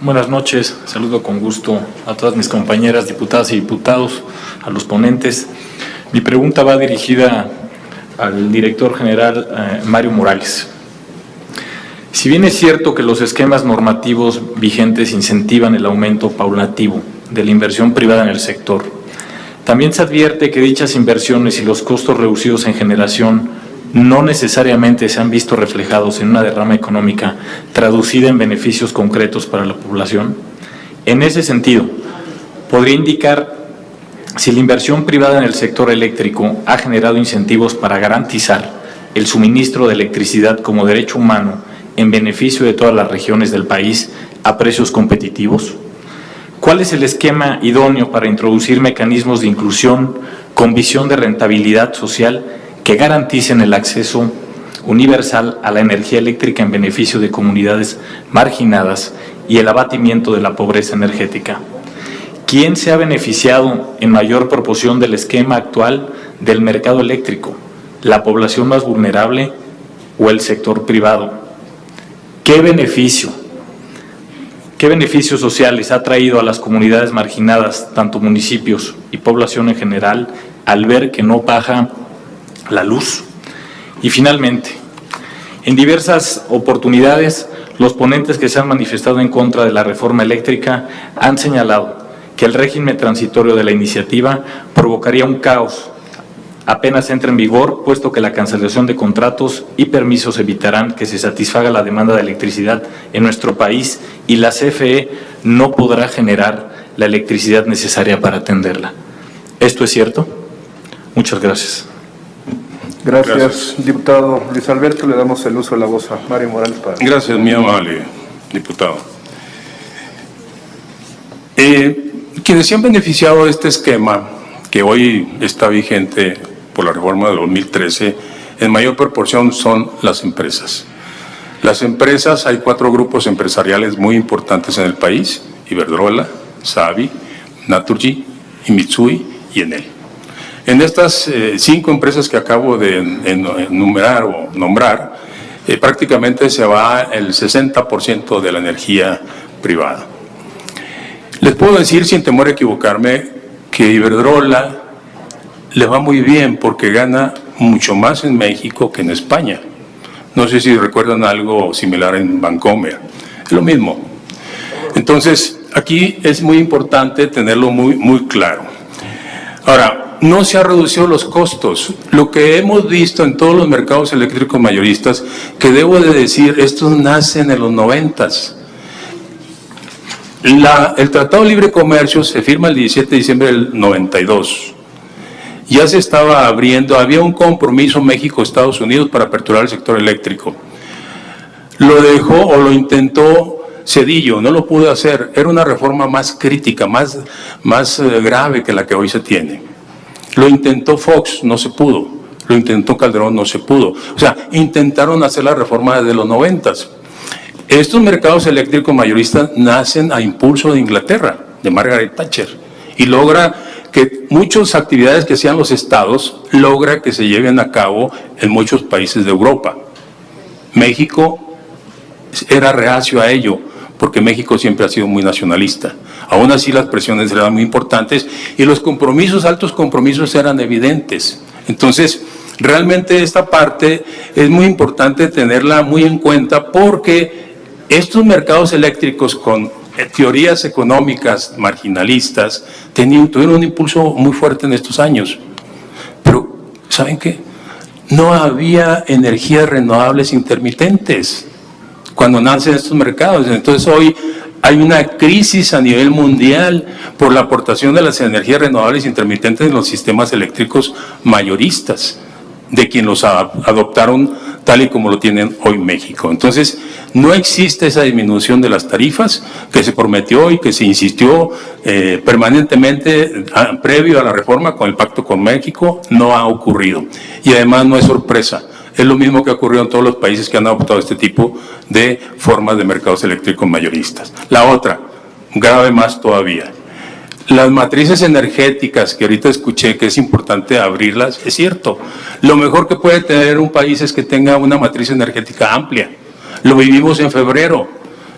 Buenas noches, saludo con gusto a todas mis compañeras diputadas y diputados, a los ponentes. Mi pregunta va dirigida al director general Mario Morales. Si bien es cierto que los esquemas normativos vigentes incentivan el aumento paulatativo de la inversión privada en el sector, también se advierte que dichas inversiones y los costos reducidos en generación no necesariamente se han visto reflejados en una derrama económica traducida en beneficios concretos para la población. En ese sentido, ¿podría indicar si la inversión privada en el sector eléctrico ha generado incentivos para garantizar el suministro de electricidad como derecho humano en beneficio de todas las regiones del país a precios competitivos? ¿Cuál es el esquema idóneo para introducir mecanismos de inclusión con visión de rentabilidad social que garanticen el acceso universal a la energía eléctrica en beneficio de comunidades marginadas y el abatimiento de la pobreza energética? ¿Quién se ha beneficiado en mayor proporción del esquema actual del mercado eléctrico? ¿La población más vulnerable o el sector privado? ¿Qué beneficios sociales ha traído a las comunidades marginadas, tanto municipios y población en general, al ver que no baja la luz? Y finalmente, en diversas oportunidades, los ponentes que se han manifestado en contra de la reforma eléctrica han señalado que el régimen transitorio de la iniciativa provocaría un caos apenas entre en vigor, puesto que la cancelación de contratos y permisos evitarán que se satisfaga la demanda de electricidad en nuestro país y la CFE no podrá generar la electricidad necesaria para atenderla. ¿Esto es cierto? Muchas gracias. Gracias, diputado Luis Alberto. Le damos el uso de la voz a Mario Morales. Gracias, mi amable diputado. Quienes se han beneficiado de este esquema, que hoy está vigente por la reforma de 2013, en mayor proporción son las empresas. Las empresas, hay 4 grupos empresariales muy importantes en el país: Iberdrola, Savi, Naturgy y Mitsui y Enel. En estas 5 empresas que acabo de enumerar o nombrar, prácticamente se va el 60% de la energía privada. Les puedo decir, sin temor a equivocarme, que Iberdrola le va muy bien porque gana mucho más en México que en España. No sé si recuerdan algo similar en Bancomer. Es lo mismo. Entonces, aquí es muy importante tenerlo muy claro. Ahora, no se han reducido los costos. Lo que hemos visto en todos los mercados eléctricos mayoristas, que debo de decir, estos nacen en los 90s. El Tratado de Libre Comercio se firma el 17 de diciembre del 92. Ya se estaba abriendo, había un compromiso México-Estados Unidos para aperturar el sector eléctrico. Lo dejó o lo intentó Zedillo, no lo pudo hacer. Era una reforma más crítica, más grave que la que hoy se tiene. Lo intentó Fox, no se pudo. Lo intentó Calderón, no se pudo. O sea, intentaron hacer la reforma desde los 90s. Estos mercados eléctricos mayoristas nacen a impulso de Inglaterra, de Margaret Thatcher, y logra que muchas actividades que hacían los estados, logra que se lleven a cabo en muchos países de Europa. México era reacio a ello, porque México siempre ha sido muy nacionalista. Aún así las presiones eran muy importantes y los compromisos, altos compromisos eran evidentes. Entonces, realmente esta parte es muy importante tenerla muy en cuenta, porque estos mercados eléctricos con teorías económicas marginalistas tuvieron un impulso muy fuerte en estos años. Pero, ¿saben qué? No había energías renovables intermitentes cuando nacen estos mercados. Entonces hoy hay una crisis a nivel mundial por la aportación de las energías renovables intermitentes en los sistemas eléctricos mayoristas, de quien los adoptaron tal y como lo tienen hoy México. Entonces, no existe esa disminución de las tarifas que se prometió y que se insistió permanentemente previo a la reforma con el pacto con México. No ha ocurrido. Y además no es sorpresa. Es lo mismo que ha ocurrido en todos los países que han adoptado este tipo de formas de mercados eléctricos mayoristas. La otra, grave más todavía. Las matrices energéticas que ahorita escuché que es importante abrirlas, es cierto. Lo mejor que puede tener un país es que tenga una matriz energética amplia. Lo vivimos en febrero.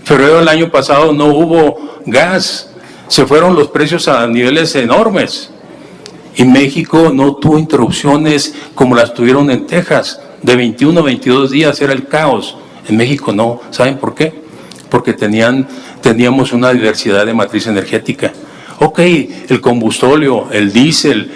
Febrero del año pasado no hubo gas, se fueron los precios a niveles enormes. Y México no tuvo interrupciones como las tuvieron en Texas, de 21 a 22 días era el caos. En México no. ¿Saben por qué? Porque teníamos una diversidad de matriz energética. Ok, el combustóleo, el diésel,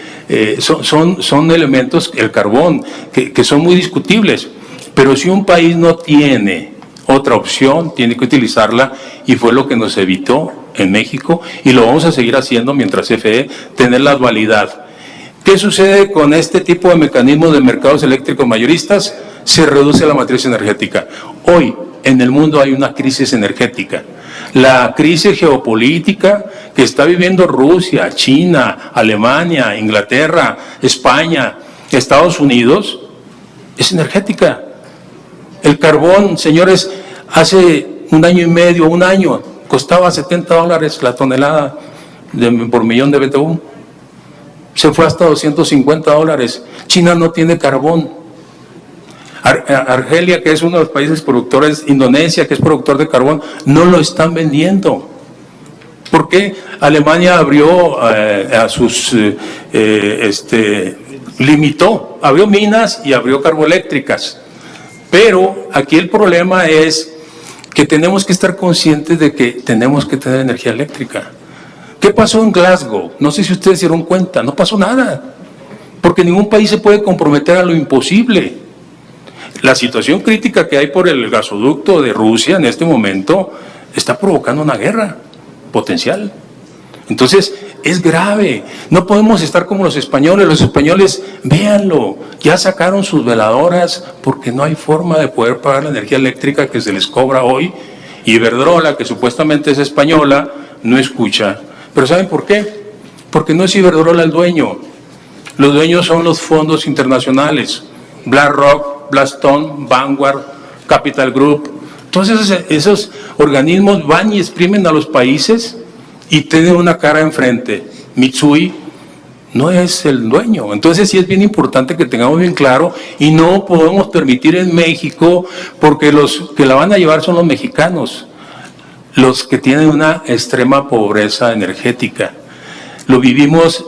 son elementos, el carbón, que son muy discutibles. Pero si un país no tiene otra opción, tiene que utilizarla, y fue lo que nos evitó en México, y lo vamos a seguir haciendo mientras CFE tener la dualidad. ¿Qué sucede con este tipo de mecanismos de mercados eléctricos mayoristas? Se reduce la matriz energética. Hoy en el mundo hay una crisis energética. La crisis geopolítica que está viviendo Rusia, China, Alemania, Inglaterra, España, Estados Unidos, es energética. El carbón, señores, hace un año y medio, un año, costaba $70 la tonelada por millón de BTU. Se fue hasta $250. China no tiene carbón. Argelia, que es uno de los países productores, Indonesia, que es productor de carbón, no lo están vendiendo. ¿Por qué? Alemania abrió limitó, abrió minas y abrió carboeléctricas. Pero aquí el problema es que tenemos que estar conscientes de que tenemos que tener energía eléctrica. ¿Qué pasó en Glasgow? No sé si ustedes se dieron cuenta, no pasó nada, porque ningún país se puede comprometer a lo imposible. La situación crítica que hay por el gasoducto de Rusia en este momento está provocando una guerra potencial. Entonces, es grave. No podemos estar como los españoles, véanlo, ya sacaron sus veladoras porque no hay forma de poder pagar la energía eléctrica que se les cobra hoy, y Iberdrola, que supuestamente es española, no escucha. ¿Pero saben por qué? Porque no es Iberdrola el dueño. Los dueños son los fondos internacionales, BlackRock, Blackstone, Vanguard, Capital Group. Entonces esos organismos van y exprimen a los países y tienen una cara enfrente. Mitsui no es el dueño. Entonces sí es bien importante que tengamos bien claro, y no podemos permitir en México, porque los que la van a llevar son los mexicanos, los que tienen una extrema pobreza energética. Lo vivimos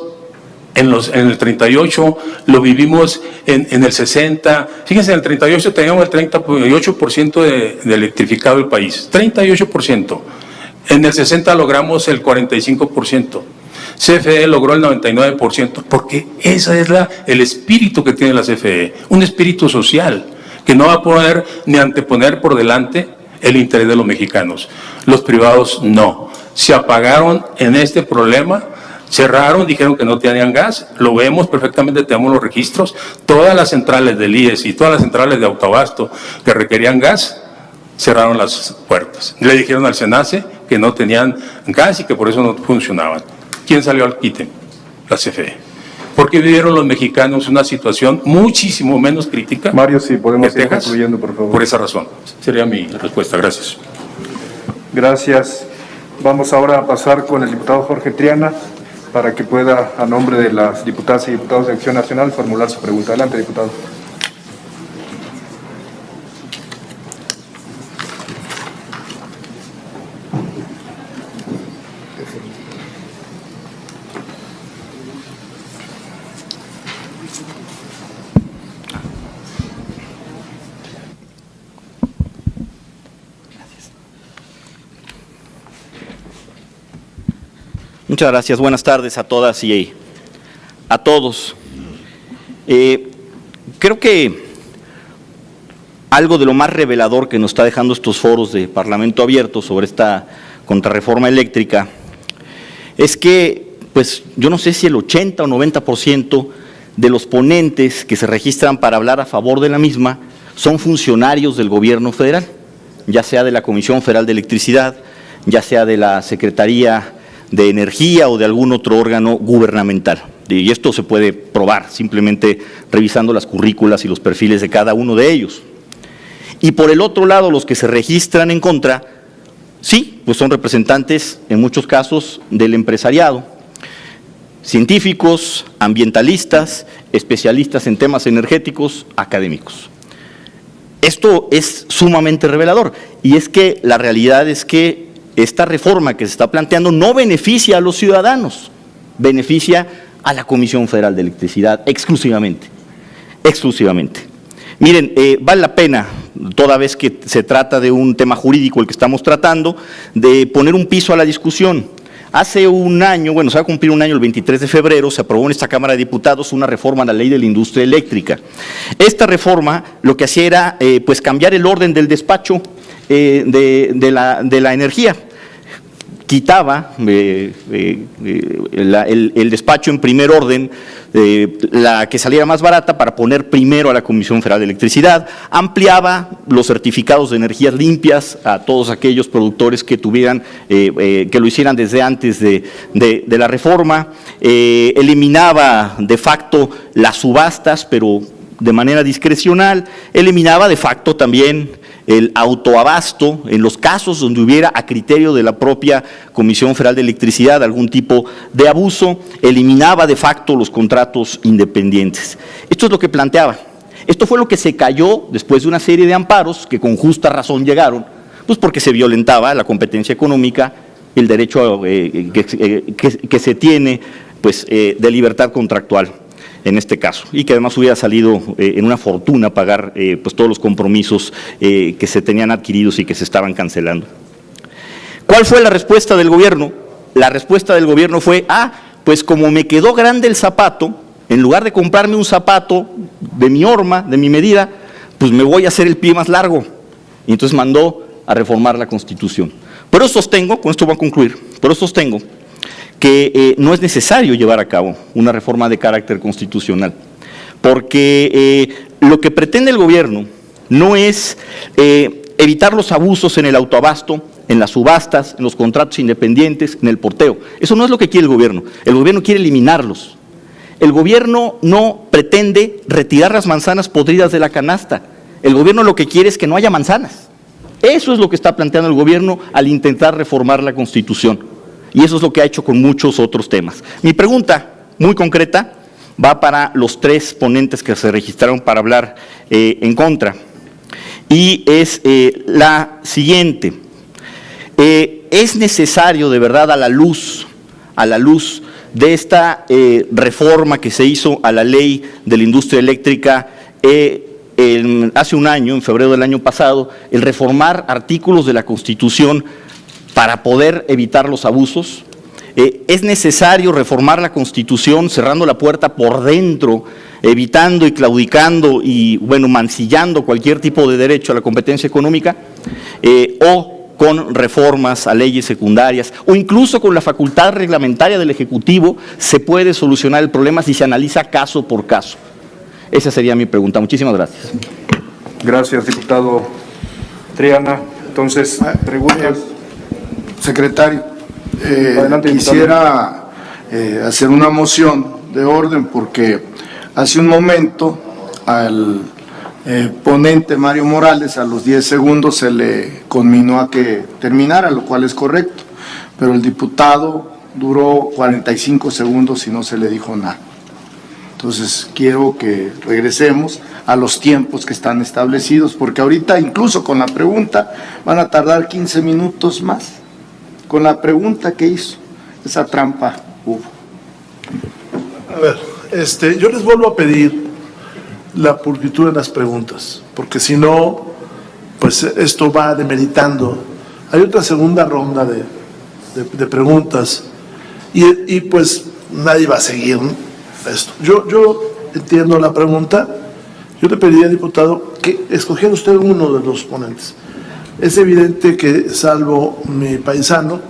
en el 38, lo vivimos en el 60. Fíjense, en el 38 teníamos el 38% de electrificado el país, 38%. En el 60 logramos el 45%. CFE logró el 99%, porque ese es el espíritu que tiene la CFE, un espíritu social, que no va a poder ni anteponer por delante el interés de los mexicanos. Los privados no. Se apagaron en este problema, cerraron, dijeron que no tenían gas, lo vemos perfectamente, tenemos los registros. Todas las centrales del IES y todas las centrales de autoabasto que requerían gas, cerraron las puertas. Le dijeron al SENACE que no tenían gas y que por eso no funcionaban. ¿Quién salió al quite? La CFE. Porque vivieron los mexicanos una situación muchísimo menos crítica. Mario, si podemos ir Texas, concluyendo, por favor. Por esa razón. Sería mi respuesta. Gracias. Gracias. Vamos ahora a pasar con el diputado Jorge Triana para que pueda, a nombre de las diputadas y diputados de Acción Nacional, formular su pregunta. Adelante, diputado. Muchas gracias. Buenas tardes a todas y a todos. Creo que algo de lo más revelador que nos está dejando estos foros de Parlamento abierto sobre esta contrarreforma eléctrica es que, pues, yo no sé si el 80 o 90% de los ponentes que se registran para hablar a favor de la misma son funcionarios del gobierno federal, ya sea de la Comisión Federal de Electricidad, ya sea de la Secretaría de Energía o de algún otro órgano gubernamental. Y esto se puede probar simplemente revisando las currículas y los perfiles de cada uno de ellos. Y por el otro lado, los que se registran en contra, sí, pues son representantes en muchos casos del empresariado, científicos, ambientalistas, especialistas en temas energéticos, académicos. Esto es sumamente revelador, y es que la realidad es que esta reforma que se está planteando no beneficia a los ciudadanos, beneficia a la Comisión Federal de Electricidad exclusivamente. Miren, vale la pena, toda vez que se trata de un tema jurídico el que estamos tratando, de poner un piso a la discusión. Hace un año, bueno, se va a cumplir un año, el 23 de febrero, se aprobó en esta Cámara de Diputados una reforma a la Ley de la Industria Eléctrica. Esta reforma lo que hacía era pues cambiar el orden del despacho de la energía. Quitaba el despacho en primer orden, la que saliera más barata, para poner primero a la Comisión Federal de Electricidad, ampliaba los certificados de energías limpias a todos aquellos productores que tuvieran, que lo hicieran desde antes de la reforma, eliminaba de facto las subastas, pero de manera discrecional, eliminaba de facto también el autoabasto en los casos donde hubiera, a criterio de la propia Comisión Federal de Electricidad, algún tipo de abuso, eliminaba de facto los contratos independientes. Esto es lo que planteaba. Esto fue lo que se cayó después de una serie de amparos que con justa razón llegaron, pues porque se violentaba la competencia económica, el derecho que se tiene pues, de libertad contractual en este caso, y que además hubiera salido en una fortuna pagar pues todos los compromisos que se tenían adquiridos y que se estaban cancelando. ¿Cuál fue la respuesta del gobierno? La respuesta del gobierno fue, pues como me quedó grande el zapato, en lugar de comprarme un zapato de mi horma, de mi medida, pues me voy a hacer el pie más largo. Y entonces mandó a reformar la Constitución. Pero sostengo, con esto voy a concluir, pero sostengo que no es necesario llevar a cabo una reforma de carácter constitucional, porque lo que pretende el gobierno no es evitar los abusos en el autoabasto, en las subastas, en los contratos independientes, en el porteo. Eso no es lo que quiere el gobierno quiere eliminarlos. El gobierno no pretende retirar las manzanas podridas de la canasta, el gobierno lo que quiere es que no haya manzanas. Eso es lo que está planteando el gobierno al intentar reformar la Constitución. Y eso es lo que ha hecho con muchos otros temas. Mi pregunta, muy concreta, va para los tres ponentes que se registraron para hablar en contra. Y es la siguiente. ¿Es necesario de verdad a la luz de esta reforma que se hizo a la Ley de la Industria Eléctrica hace un año, en febrero del año pasado, el reformar artículos de la Constitución para poder evitar los abusos? ¿Es necesario reformar la Constitución cerrando la puerta por dentro, evitando y claudicando y, bueno, mancillando cualquier tipo de derecho a la competencia económica? ¿O con reformas a leyes secundarias, o incluso con la facultad reglamentaria del Ejecutivo, se puede solucionar el problema si se analiza caso por caso? Esa sería mi pregunta. Muchísimas gracias. Gracias, diputado Triana. Entonces, preguntas. Secretario, Adelante, quisiera hacer una moción de orden porque hace un momento al ponente Mario Morales a los 10 segundos se le conminó a que terminara, lo cual es correcto, pero el diputado duró 45 segundos y no se le dijo nada. Entonces quiero que regresemos a los tiempos que están establecidos, porque ahorita incluso con la pregunta van a tardar 15 minutos más. Con la pregunta que hizo, esa trampa hubo. A ver, yo les vuelvo a pedir la pulcritud en las preguntas, porque si no, pues esto va demeritando. Hay otra segunda ronda de preguntas y pues nadie va a seguir esto. Yo entiendo la pregunta. Yo le pediría, diputado, que escogiera usted uno de los ponentes. Es evidente que, salvo mi paisano,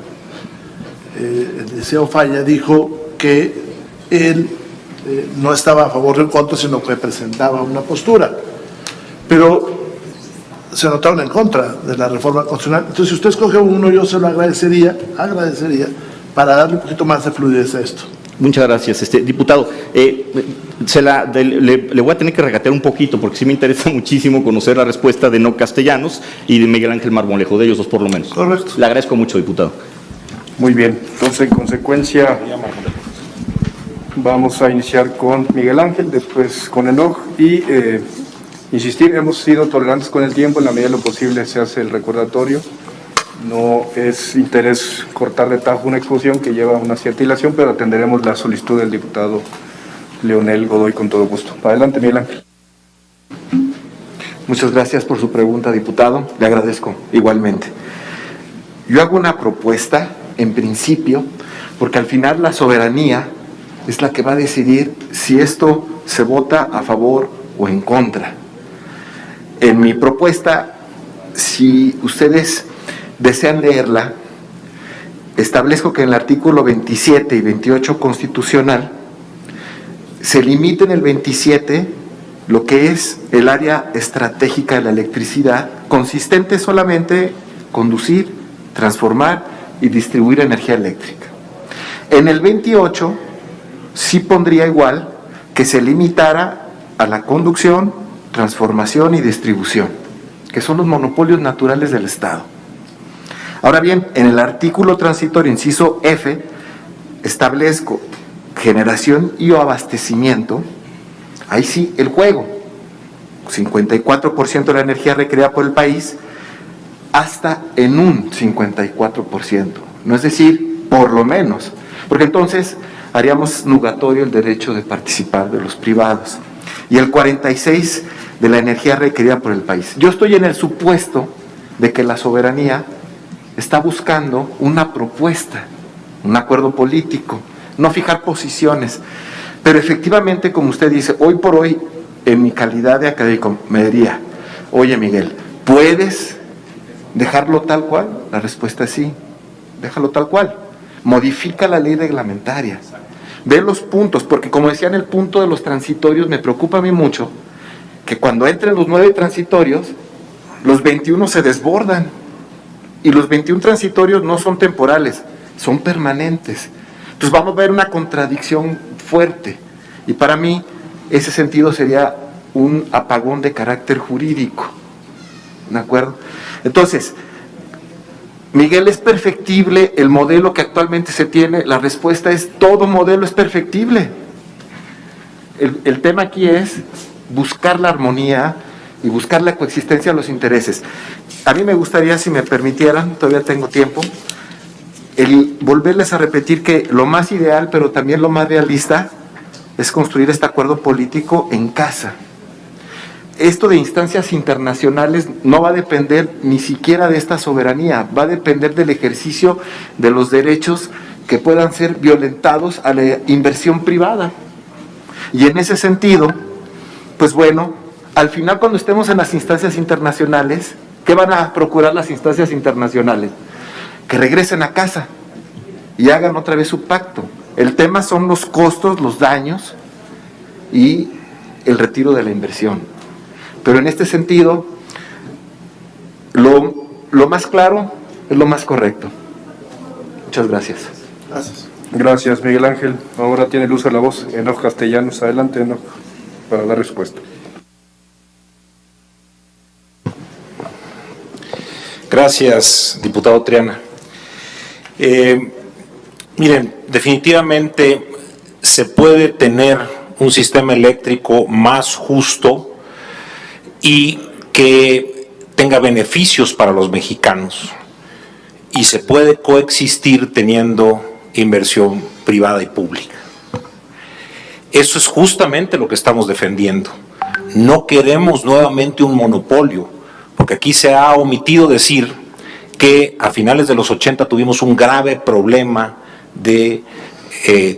el licenciado Falla, dijo que él no estaba a favor del contra, sino que presentaba una postura. Pero se notaron en contra de la reforma constitucional. Entonces, si usted escoge uno, yo se lo agradecería, para darle un poquito más de fluidez a esto. Muchas gracias, diputado. Le voy a tener que regatear un poquito porque sí me interesa muchísimo conocer la respuesta de No Castellanos y de Miguel Ángel Marmolejo, de ellos dos por lo menos. Correcto. Le agradezco mucho, diputado. Muy bien, entonces en consecuencia vamos a iniciar con Miguel Ángel, después con Enoch y insistir, hemos sido tolerantes con el tiempo, en la medida de lo posible se hace el recordatorio. No es interés cortar de tajo una exposición que lleva una cierta dilación, pero atenderemos la solicitud del diputado Leonel Godoy con todo gusto. Adelante, Miguel Ángel. Muchas gracias por su pregunta, diputado. Le agradezco igualmente. Yo hago una propuesta, en principio, porque al final la soberanía es la que va a decidir si esto se vota a favor o en contra. En mi propuesta, si ustedes desean leerla, establezco que en el artículo 27 y 28 constitucional se limite en el 27 lo que es el área estratégica de la electricidad, consistente solamente conducir, transformar y distribuir energía eléctrica. En el 28 sí pondría igual que se limitara a la conducción, transformación y distribución, que son los monopolios naturales del Estado. Ahora bien, en el artículo transitorio, inciso F, establezco generación y o abastecimiento. Ahí sí, el juego, 54% de la energía requerida por el país, hasta en un 54%, no es decir, por lo menos, porque entonces haríamos nugatorio el derecho de participar de los privados, y el 46% de la energía requerida por el país. Yo estoy en el supuesto de que la soberanía está buscando una propuesta, un acuerdo político, no fijar posiciones. Pero efectivamente, como usted dice, hoy por hoy, en mi calidad de académico, me diría, oye Miguel, ¿puedes dejarlo tal cual? La respuesta es sí, déjalo tal cual. Modifica la ley reglamentaria. Ve los puntos, porque como decía en el punto de los transitorios, me preocupa a mí mucho que cuando entren los 9 transitorios, los 21 se desbordan. Y los 21 transitorios no son temporales, son permanentes. Entonces vamos a ver una contradicción fuerte. Y para mí, ese sentido sería un apagón de carácter jurídico. ¿De acuerdo? Entonces, Miguel, ¿es perfectible el modelo que actualmente se tiene? La respuesta es, todo modelo es perfectible. El tema aquí es buscar la armonía y buscar la coexistencia de los intereses. A mí me gustaría, si me permitieran, todavía tengo tiempo, el volverles a repetir que lo más ideal, pero también lo más realista, es construir este acuerdo político en casa. Esto de instancias internacionales no va a depender ni siquiera de esta soberanía, va a depender del ejercicio de los derechos que puedan ser violentados a la inversión privada. Y en ese sentido, pues bueno, al final cuando estemos en las instancias internacionales, ¿qué van a procurar las instancias internacionales? Que regresen a casa y hagan otra vez su pacto. El tema son los costos, los daños y el retiro de la inversión. Pero en este sentido, lo más claro es lo más correcto. Muchas gracias. Gracias. Gracias, Miguel Ángel. Ahora tiene el uso de la voz Enoch Castellanos. Adelante, Enoch, para dar respuesta. Gracias, diputado Triana. Miren, definitivamente se puede tener un sistema eléctrico más justo y que tenga beneficios para los mexicanos. Y se puede coexistir teniendo inversión privada y pública. Eso es justamente lo que estamos defendiendo. No queremos nuevamente un monopolio, porque aquí se ha omitido decir que a finales de los 80 tuvimos un grave problema de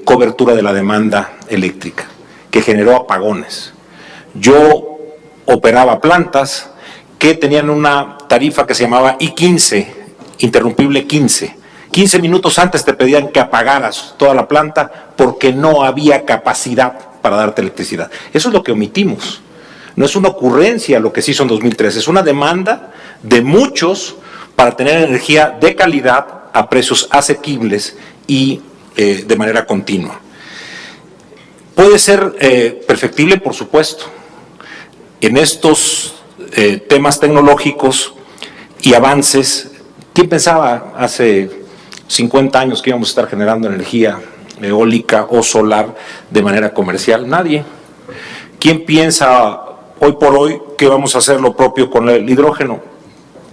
cobertura de la demanda eléctrica, que generó apagones. Yo operaba plantas que tenían una tarifa que se llamaba I-15, interrumpible 15. 15 minutos antes te pedían que apagaras toda la planta porque no había capacidad para darte electricidad. Eso es lo que omitimos. No es una ocurrencia lo que se hizo en 2013, es una demanda de muchos para tener energía de calidad a precios asequibles y de manera continua. Puede ser perfectible, por supuesto. En estos temas tecnológicos y avances, ¿quién pensaba hace 50 años que íbamos a estar generando energía eólica o solar de manera comercial? Nadie. ¿Quién piensa hoy por hoy que vamos a hacer lo propio con el hidrógeno.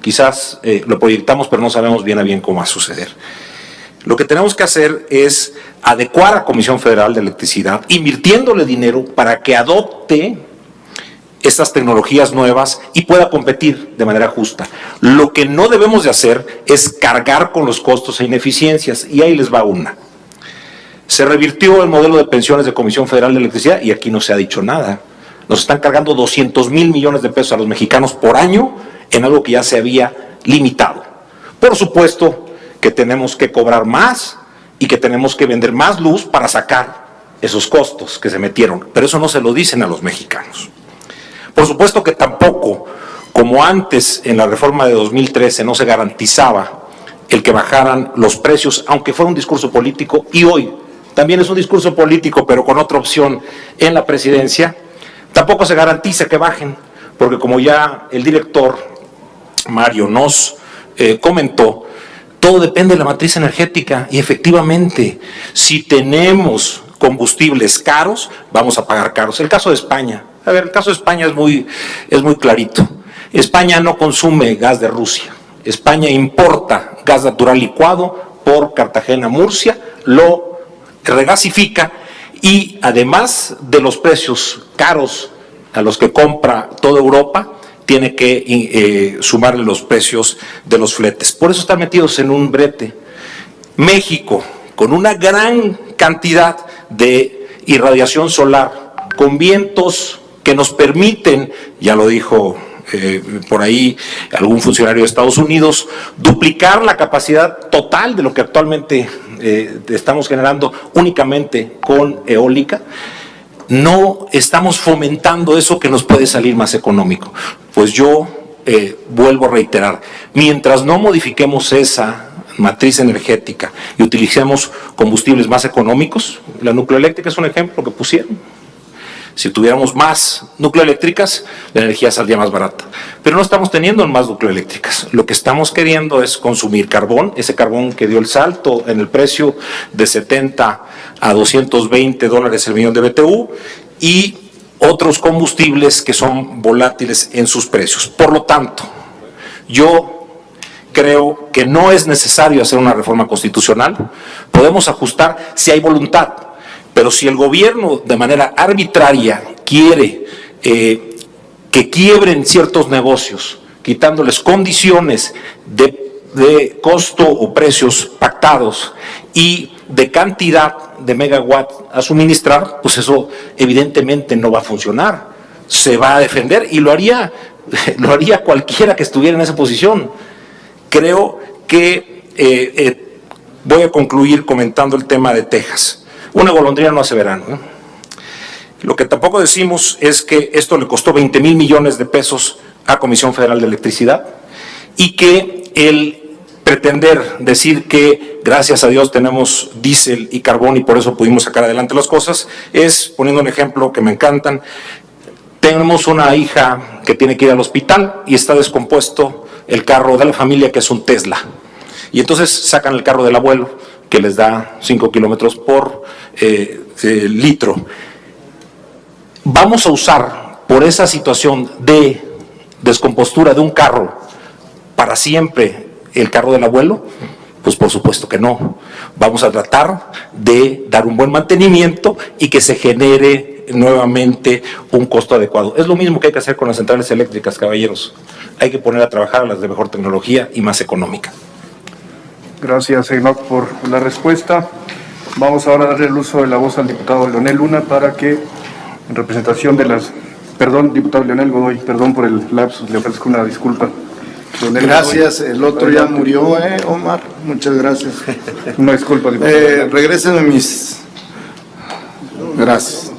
Quizás lo proyectamos, pero no sabemos bien a bien cómo va a suceder. Lo que tenemos que hacer es adecuar a Comisión Federal de Electricidad, invirtiéndole dinero para que adopte estas tecnologías nuevas y pueda competir de manera justa. Lo que no debemos de hacer es cargar con los costos e ineficiencias, y ahí les va una. Se revirtió el modelo de pensiones de Comisión Federal de Electricidad y aquí no se ha dicho nada. Nos están cargando 200,000 millones de pesos a los mexicanos por año en algo que ya se había limitado. Por supuesto que tenemos que cobrar más y que tenemos que vender más luz para sacar esos costos que se metieron, pero eso no se lo dicen a los mexicanos. Por supuesto que tampoco, como antes en la reforma de 2013 no se garantizaba el que bajaran los precios, aunque fuera un discurso político, y hoy también es un discurso político, pero con otra opción en la presidencia, tampoco se garantiza que bajen, porque como ya el director Mario nos comentó, todo depende de la matriz energética, y efectivamente, si tenemos combustibles caros, vamos a pagar caros. El caso de España, a ver, el caso de España es muy clarito. España no consume gas de Rusia, España importa gas natural licuado por Cartagena, Murcia, lo regasifica, y además de los precios caros a los que compra toda Europa, tiene que sumarle los precios de los fletes. Por eso están metidos en un brete. México, con una gran cantidad de irradiación solar, con vientos que nos permiten, ya lo dijo por ahí algún funcionario de Estados Unidos, duplicar la capacidad total de lo que actualmente estamos generando únicamente con eólica. No estamos fomentando eso que nos puede salir más económico. Pues yo vuelvo a reiterar, mientras no modifiquemos esa matriz energética y utilicemos combustibles más económicos, la nucleoeléctrica es un ejemplo que pusieron. Si tuviéramos más nucleoeléctricas, la energía saldría más barata. Pero no estamos teniendo más nucleoeléctricas. Lo que estamos queriendo es consumir carbón, ese carbón que dio el salto en el precio de 70 a 220 dólares el millón de BTU, y otros combustibles que son volátiles en sus precios. Por lo tanto, yo creo que no es necesario hacer una reforma constitucional. Podemos ajustar si hay voluntad. Pero si el gobierno de manera arbitraria quiere que quiebren ciertos negocios, quitándoles condiciones de costo o precios pactados y de cantidad de megawatt a suministrar, pues eso evidentemente no va a funcionar. Se va a defender, y lo haría cualquiera que estuviera en esa posición. Creo que voy a concluir comentando el tema de Texas. Una golondrina no hace verano, ¿eh? Lo que tampoco decimos es que esto le costó 20,000 millones de pesos a Comisión Federal de Electricidad, y que el pretender decir que gracias a Dios tenemos diésel y carbón y por eso pudimos sacar adelante las cosas es, poniendo un ejemplo que me encantan, tenemos una hija que tiene que ir al hospital y está descompuesto el carro de la familia, que es un Tesla, y entonces sacan el carro del abuelo, que les da 5 kilómetros por litro. ¿Vamos a usar por esa situación de descompostura de un carro para siempre el carro del abuelo? Pues por supuesto que no. Vamos a tratar de dar un buen mantenimiento y que se genere nuevamente un costo adecuado. Es lo mismo que hay que hacer con las centrales eléctricas, caballeros. Hay que poner a trabajar a las de mejor tecnología y más económica. Gracias, Enoc, por la respuesta. Vamos ahora a darle el uso de la voz al diputado Leonel Luna para que, en representación de las... Perdón, diputado Leonel Godoy, perdón por el lapsus, le ofrezco una disculpa. Leonel Gracias, Godoy. el otro ya murió, Omar, muchas gracias. Una disculpa, diputado. Regrésenme mis... Gracias.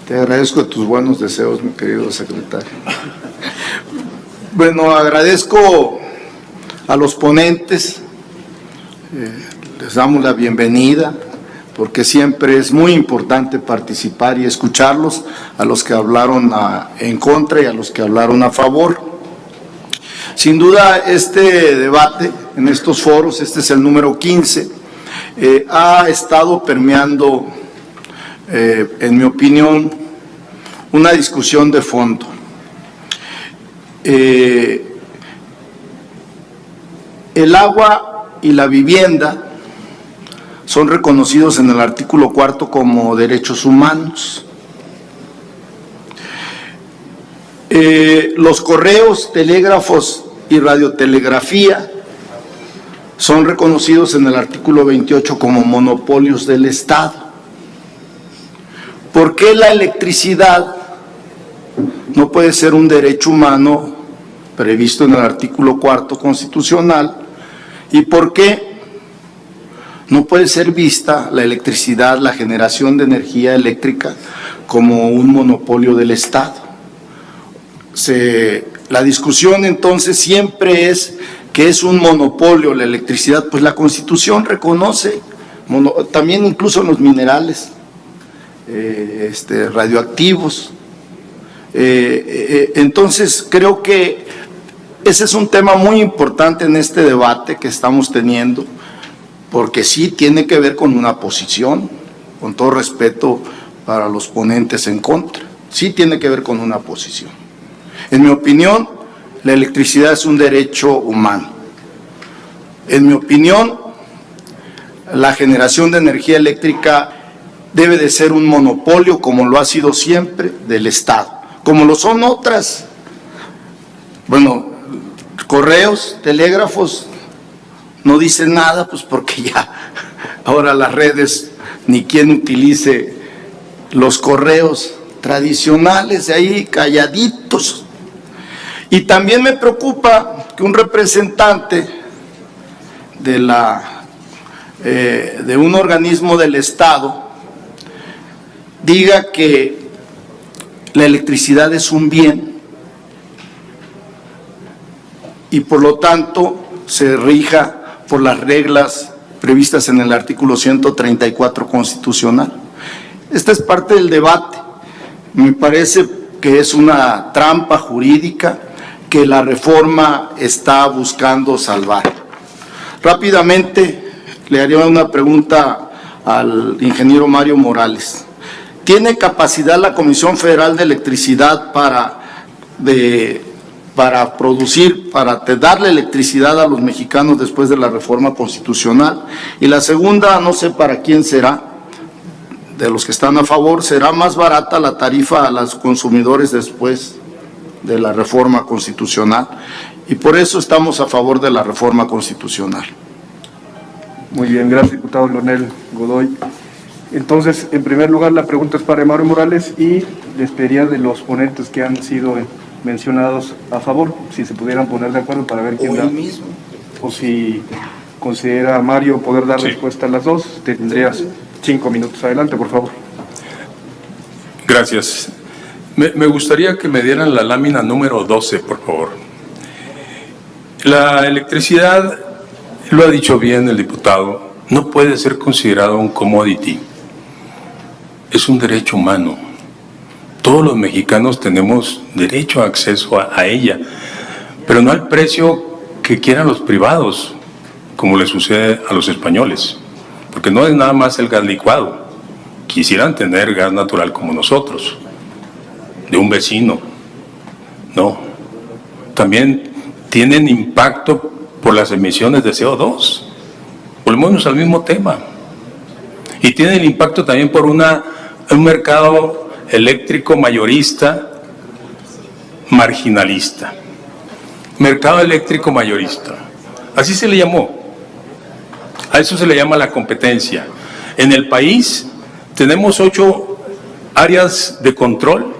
Te agradezco tus buenos deseos, mi querido secretario. Bueno, agradezco a los ponentes, les damos la bienvenida, porque siempre es muy importante participar y escucharlos, a los que hablaron en contra y a los que hablaron a favor. Sin duda, este debate en estos foros, este es el número 15, ha estado permeando, en mi opinión, una discusión de fondo. El agua y la vivienda son reconocidos en el artículo 4 como derechos humanos. Los correos, telégrafos y radiotelegrafía son reconocidos en el artículo 28 como monopolios del Estado. ¿Por qué la electricidad no puede ser un derecho humano previsto en el artículo 4 constitucional? ¿Y por qué no puede ser vista la electricidad, la generación de energía eléctrica, como un monopolio del Estado? La discusión entonces siempre es que es un monopolio la electricidad, pues la Constitución reconoce, también incluso en los minerales radioactivos. Entonces creo que ese es un tema muy importante en este debate que estamos teniendo, porque sí tiene que ver con una posición, con todo respeto para los ponentes en contra, sí tiene que ver con una posición. En mi opinión, la electricidad es un derecho humano. En mi opinión, la generación de energía eléctrica debe de ser un monopolio, como lo ha sido siempre, del Estado, como lo son otras. Bueno, correos, telégrafos, no dicen nada, pues porque ya ahora las redes, ni quien utilice los correos tradicionales, de ahí calladitos. Y también me preocupa que un representante de un organismo del Estado diga que la electricidad es un bien y por lo tanto se rija por las reglas previstas en el artículo 134 constitucional. Esta es parte del debate. Me parece que es una trampa jurídica que la reforma está buscando salvar. Rápidamente le haría una pregunta al ingeniero Mario Morales. ¿Tiene capacidad la Comisión Federal de Electricidad para producir, para darle electricidad a los mexicanos después de la reforma constitucional? Y la segunda, no sé para quién será, de los que están a favor, ¿será más barata la tarifa a los consumidores después de la reforma constitucional? Y por eso estamos a favor de la reforma constitucional. Muy bien, gracias, diputado Leonel Godoy. Entonces, en primer lugar, la pregunta es para Mario Morales y les pediría de los ponentes que han sido mencionados a favor, si se pudieran poner de acuerdo para ver quién da. Mismo. O si considera Mario poder dar respuesta a las dos, tendrías 5 minutos. Adelante, por favor. Gracias. Me gustaría que me dieran la lámina número 12, por favor. La electricidad, lo ha dicho bien el diputado, no puede ser considerado un commodity. Es un derecho humano. Todos los mexicanos tenemos derecho a acceso a ella, pero no al precio que quieran los privados, como le sucede a los españoles, porque no es nada más el gas licuado. Quisieran tener gas natural como nosotros, de un vecino. No. También tienen impacto por las emisiones de CO2. Volvemos al mismo tema. Y tienen impacto también por un mercado eléctrico mayorista, marginalista. Mercado eléctrico mayorista. Así se le llamó. A eso se le llama la competencia. En el país tenemos 8 áreas de control.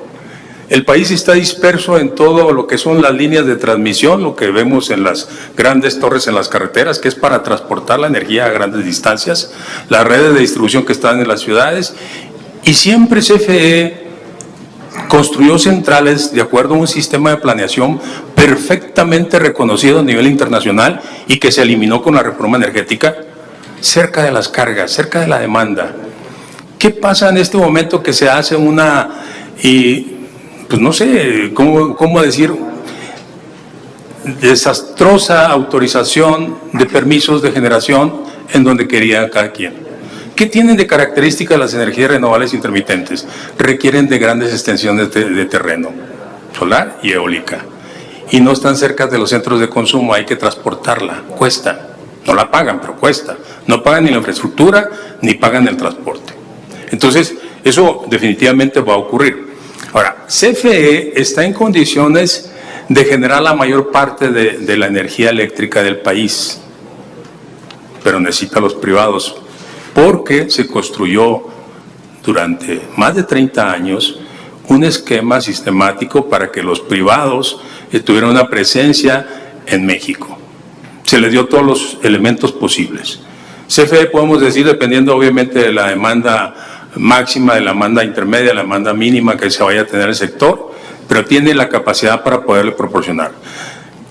El país está disperso en todo lo que son las líneas de transmisión, lo que vemos en las grandes torres en las carreteras, que es para transportar la energía a grandes distancias, las redes de distribución que están en las ciudades, y siempre CFE construyó centrales de acuerdo a un sistema de planeación perfectamente reconocido a nivel internacional y que se eliminó con la reforma energética, cerca de las cargas, cerca de la demanda. ¿Qué pasa en este momento que se hace pues no sé, ¿cómo decir? Desastrosa autorización de permisos de generación en donde quería cada quien? ¿Qué tienen de características las energías renovables intermitentes? Requieren de grandes extensiones de terreno, solar y eólica. Y no están cerca de los centros de consumo, hay que transportarla, cuesta. No la pagan, pero cuesta. No pagan ni la infraestructura, ni pagan el transporte. Entonces, eso definitivamente va a ocurrir. Ahora, CFE está en condiciones de generar la mayor parte de la energía eléctrica del país, pero necesita a los privados, porque se construyó durante más de 30 años un esquema sistemático para que los privados tuvieran una presencia en México. Se les dio todos los elementos posibles. CFE, podemos decir, dependiendo obviamente de la demanda máxima, de la demanda intermedia, de la demanda mínima que se vaya a tener el sector, pero tiene la capacidad para poderle proporcionar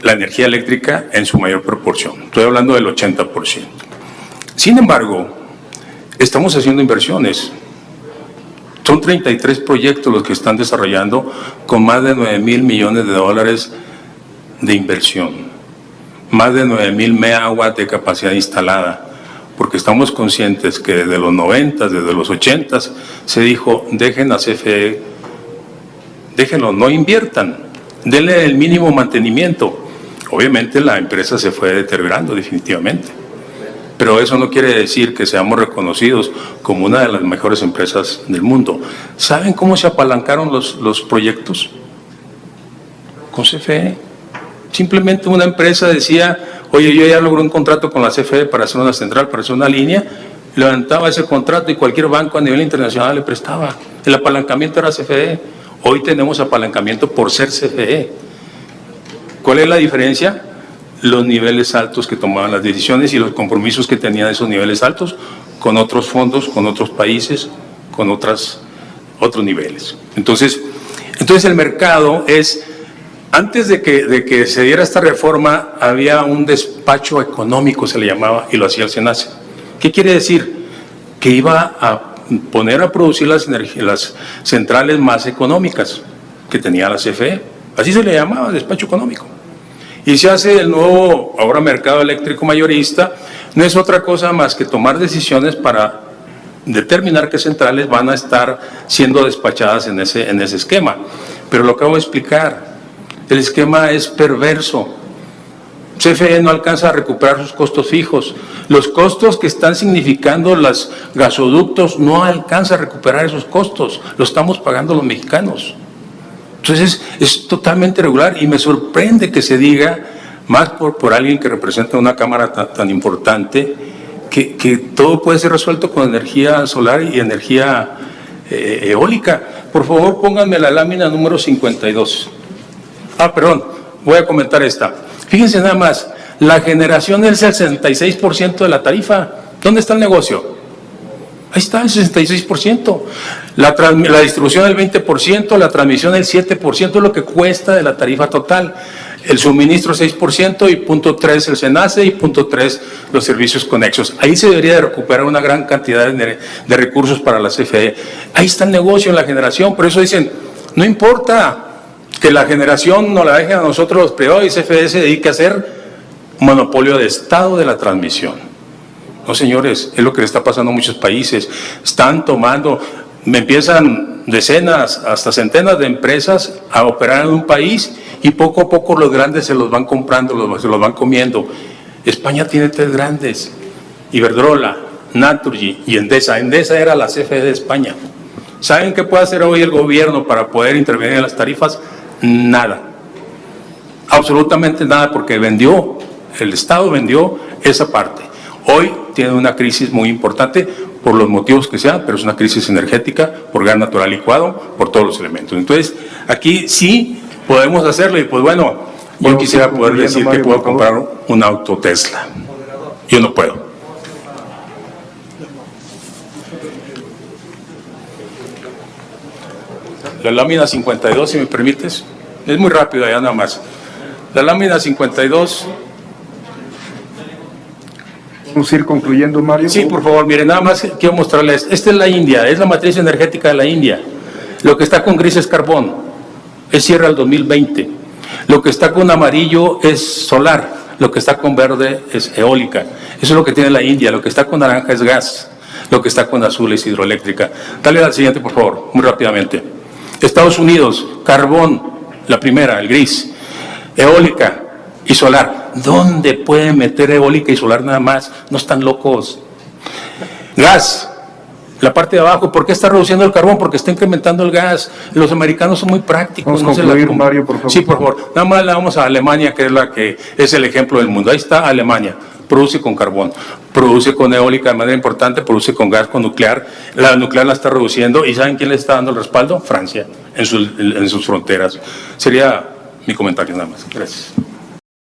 la energía eléctrica en su mayor proporción. Estoy hablando del 80%. Sin embargo, estamos haciendo inversiones. Son 33 proyectos los que están desarrollando con más de 9,000 millones de dólares de inversión, más de 9,000 megawatts de capacidad instalada, porque estamos conscientes que desde los 90, desde los 80 se dijo, dejen a CFE, déjenlo, no inviertan, denle el mínimo mantenimiento. Obviamente la empresa se fue deteriorando definitivamente, pero eso no quiere decir que seamos reconocidos como una de las mejores empresas del mundo. ¿Saben cómo se apalancaron los proyectos? Con CFE. Simplemente una empresa decía, oye, yo ya logré un contrato con la CFE para hacer una central, para hacer una línea, levantaba ese contrato y cualquier banco a nivel internacional le prestaba. El apalancamiento era CFE. Hoy tenemos apalancamiento por ser CFE. ¿Cuál es la diferencia? Los niveles altos que tomaban las decisiones y los compromisos que tenían esos niveles altos con otros fondos, con otros países, con otros niveles. Entonces el mercado es, antes de que se diera esta reforma, había un despacho económico, se le llamaba, y lo hacía el SENACE. ¿Qué quiere decir? Que iba a poner a producir las centrales más económicas que tenía la CFE. Así se le llamaba, despacho económico. Y se hace el nuevo, ahora mercado eléctrico mayorista, no es otra cosa más que tomar decisiones para determinar qué centrales van a estar siendo despachadas en ese esquema. Pero lo acabo de explicar, el esquema es perverso. CFE no alcanza a recuperar sus costos fijos. Los costos que están significando los gasoductos no alcanza a recuperar esos costos, lo estamos pagando los mexicanos. Entonces es totalmente irregular y me sorprende que se diga, más por alguien que representa una cámara tan importante, que todo puede ser resuelto con energía solar y energía eólica. Por favor, pónganme la lámina número 52. Perdón, voy a comentar esta. Fíjense nada más, la generación es el 66% de la tarifa. ¿Dónde está el negocio? Ahí está, el 66%. La distribución el 20%, la transmisión el 7% es lo que cuesta de la tarifa total. El suministro 6% y 0.3 el SENACE y 0.3 los servicios conexos. Ahí se debería de recuperar una gran cantidad de recursos para la CFE. Ahí está el negocio en la generación, por eso dicen, no importa que la generación nos la dejen a nosotros los privados y CFE se dedique a hacer monopolio de Estado de la transmisión. No, señores, es lo que le está pasando a muchos países. Están tomando, empiezan decenas, hasta centenas de empresas a operar en un país y poco a poco los grandes se los van comprando, se los van comiendo. España tiene 3 grandes, Iberdrola, Naturgy y Endesa. Endesa era la CFE de España. ¿Saben qué puede hacer hoy el gobierno para poder intervenir en las tarifas? Nada. Absolutamente nada, porque el Estado vendió esa parte. Hoy tiene una crisis muy importante por los motivos que sean, pero es una crisis energética por gas natural licuado, por todos los elementos. Entonces, aquí sí podemos hacerlo y pues bueno, yo quisiera poder decir que puedo comprar un auto Tesla. Yo no puedo. La lámina 52, si me permites, es muy rápido ya nada más. La lámina 52... ¿Vamos a ir concluyendo, Mario? Sí, por favor, miren, nada más quiero mostrarles. Esta es la India, es la matriz energética de la India. Lo que está con gris es carbón, es cierre al 2020. Lo que está con amarillo es solar, lo que está con verde es eólica. Eso es lo que tiene la India. Lo que está con naranja es gas. Lo que está con azul es hidroeléctrica. Dale al siguiente, por favor, muy rápidamente. Estados Unidos, carbón, la primera, el gris, eólica y solar. ¿Dónde pueden meter eólica y solar nada más? No están locos. Gas. La parte de abajo, ¿por qué está reduciendo el carbón? Porque está incrementando el gas. Los americanos son muy prácticos. Vamos a concluir, Mario, por favor. Sí, por favor. Nada más le vamos a Alemania, que es la que es el ejemplo del mundo. Ahí está Alemania. Produce con carbón, produce con eólica de manera importante, produce con gas, con nuclear. La nuclear la está reduciendo. ¿Y saben quién le está dando el respaldo? Francia, en sus fronteras. Sería mi comentario nada más. Gracias.